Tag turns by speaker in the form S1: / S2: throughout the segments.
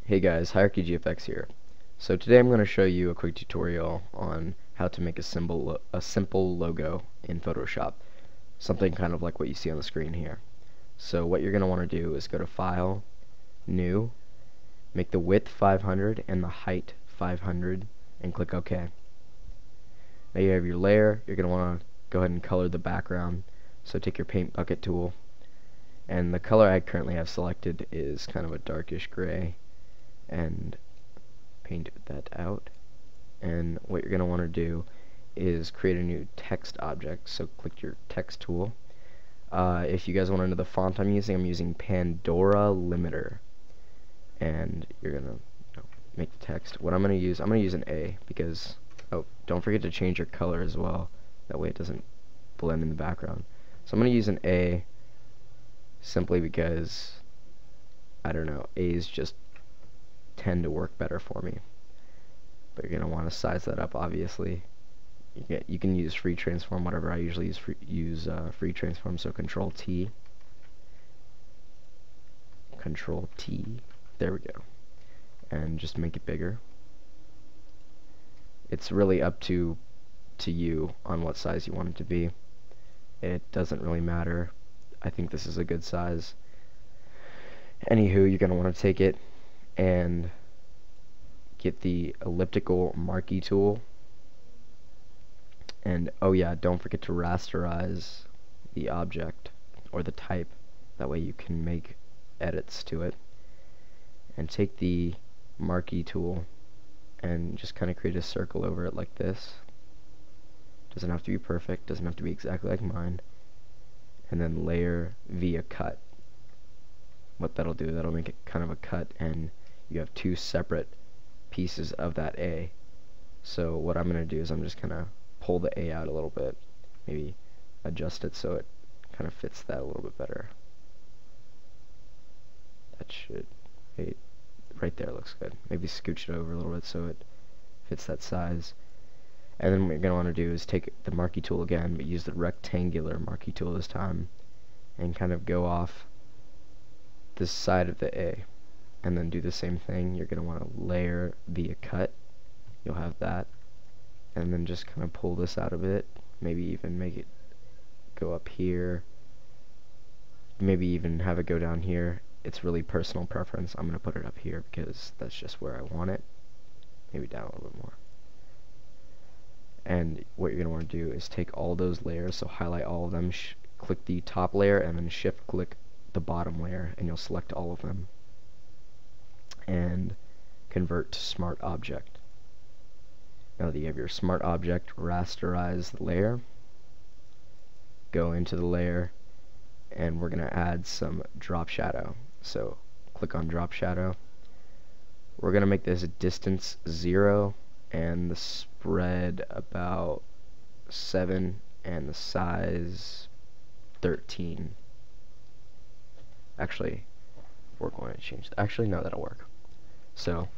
S1: Hey guys, Hierarchy GFX here. So today I'm going to show you a quick tutorial on how to make a simple logo in Photoshop. Something kind of like what you see on the screen here. So what you're going to want to do is go to File, New, make the width 500 and the height 500, and click OK. Now you have your layer. You're going to want to go ahead and color the background. So take your paint bucket tool, and the color I currently have selected is kind of a darkish gray, and paint that out. And what you're going to want to do is create a new text object, so click your text tool. If you guys want to know the font I'm using Pandora Limiter, and you're going to make the text. What I'm going to use an A, because don't forget to change your color as well, that way it doesn't blend in the background. So I'm going to use an A simply because I don't know, A's just tend to work better for me. But you're going to want to size that up, obviously. You can use free transform, whatever. I usually use free transform, so Control T, there we go, and just make it bigger. It's really up to you on what size you want it to be. It doesn't really matter. I think this is a good size. Anywho, you're going to want to take it and get the elliptical Marquee tool, and oh yeah, don't forget to rasterize the object or the type, that way you can make edits to it. And take the Marquee tool and just kind of create a circle over it like this. Doesn't have to be perfect, doesn't have to be exactly like mine. And then layer via cut. What that'll do, that'll make it kind of a cut, and you have two separate pieces of that A. So what I'm going to do is I'm just going to pull the A out a little bit, maybe adjust it so it kind of fits that a little bit better. That should, right there looks good. Maybe scooch it over a little bit so it fits that size. And then what you're going to want to do is take the Marquee tool again, but use the rectangular Marquee tool this time, and kind of go off this side of the A, and then do the same thing. You're going to want to layer via cut. You'll have that, and then just kind of pull this out a bit, maybe even make it go up here, maybe even have it go down here. It's really personal preference. I'm going to put it up here because that's just where I want it. Maybe down a little bit more. And what you're going to want to do is take all those layers, so highlight all of them, click the top layer, and then shift click the bottom layer, and you'll select all of them, and convert to Smart Object. Now that you have your Smart Object, rasterize the layer, go into the layer, and we're going to add some drop shadow. So click on drop shadow. We're going to make this distance 0 and the spread about 7 and the size 13. Actually, we're going to change that. Actually, no, that'll work. So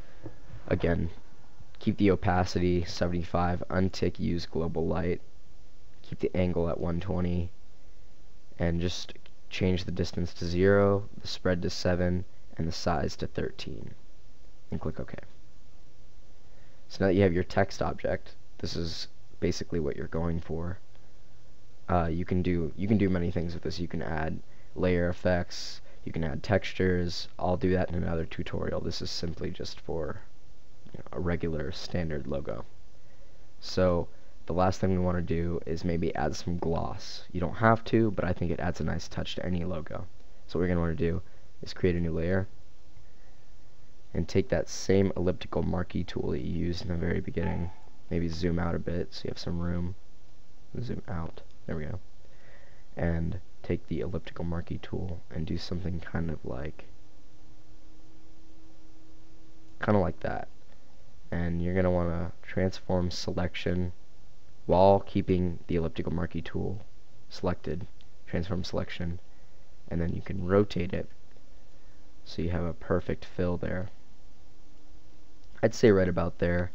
S1: again, keep the opacity 75, untick use global light, keep the angle at 120, and just change the distance to 0, the spread to 7, and the size to 13, and click OK. So now that you have your text object, this is basically what you're going for. You can do many things with this. You can add layer effects, you can add textures. I'll do that in another tutorial. This is simply just for a regular standard logo. So the last thing we want to do is maybe add some gloss. You don't have to, but I think it adds a nice touch to any logo. So what we're going to want to do is create a new layer, and take that same elliptical Marquee tool that you used in the very beginning, maybe zoom out a bit so you have some room, zoom out, there we go, and take the elliptical Marquee tool and do something kind of like that. And you're going to want to transform selection while keeping the elliptical Marquee tool selected, transform selection, and then you can rotate it so you have a perfect fill there. I'd say right about there.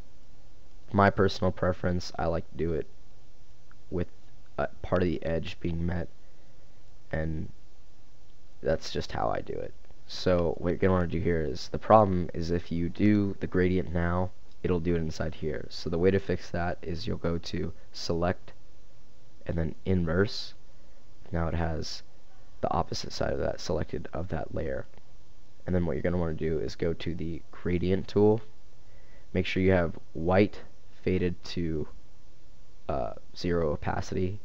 S1: My personal preference, I like to do it with part of the edge being met, and that's just how I do it. So what you're going to want to do here is, the problem is if you do the gradient now, it'll do it inside here. So the way to fix that is you'll go to select and then inverse. Now it has the opposite side of that selected of that layer. And then what you're going to want to do is go to the gradient tool. Make sure you have white faded to 0 opacity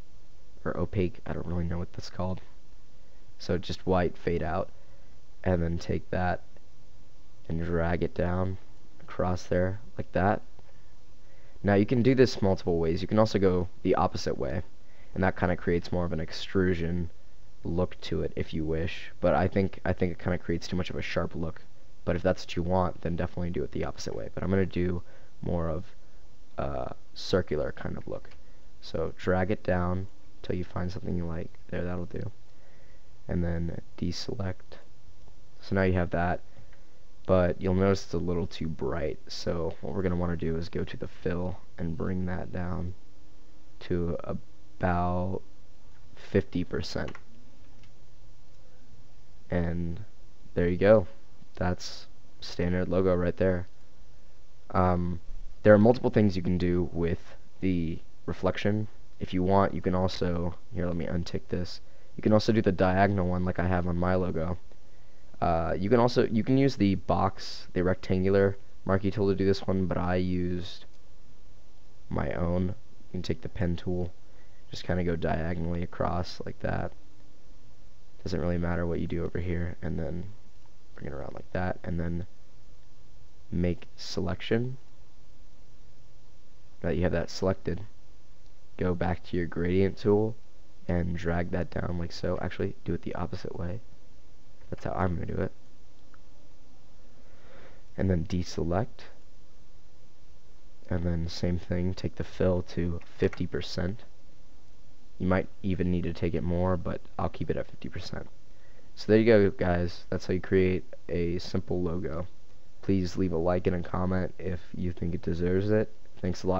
S1: or opaque. I don't really know what that's called. So just white fade out, and then take that and drag it down across there like that. Now you can do this multiple ways. You can also go the opposite way, and that kind of creates more of an extrusion look to it if you wish, but I think it kind of creates too much of a sharp look. But if that's what you want, then definitely do it the opposite way. But I'm going to do more of a circular kind of look. So drag it down until you find something you like. There, that'll do. And then deselect. So now you have that, but you'll notice it's a little too bright. So what we're going to want to do is go to the fill and bring that down to about 50%. And there you go. That's standard logo right there. There are multiple things you can do with the reflection. If you want, you can also, here, let me untick this. You can also do the diagonal one like I have on my logo. You can use the box, the rectangular Marquee tool to do this one, but I used my own. You can take the pen tool, just kind of go diagonally across like that. Doesn't really matter what you do over here, and then bring it around like that, and then make selection. Now that you have that selected, go back to your gradient tool and drag that down like so. Actually, do it the opposite way. That's how I'm going to do it. And then deselect. And then same thing, take the fill to 50%. You might even need to take it more, but I'll keep it at 50%. So there you go, guys. That's how you create a simple logo. Please leave a like and a comment if you think it deserves it. Thanks a lot.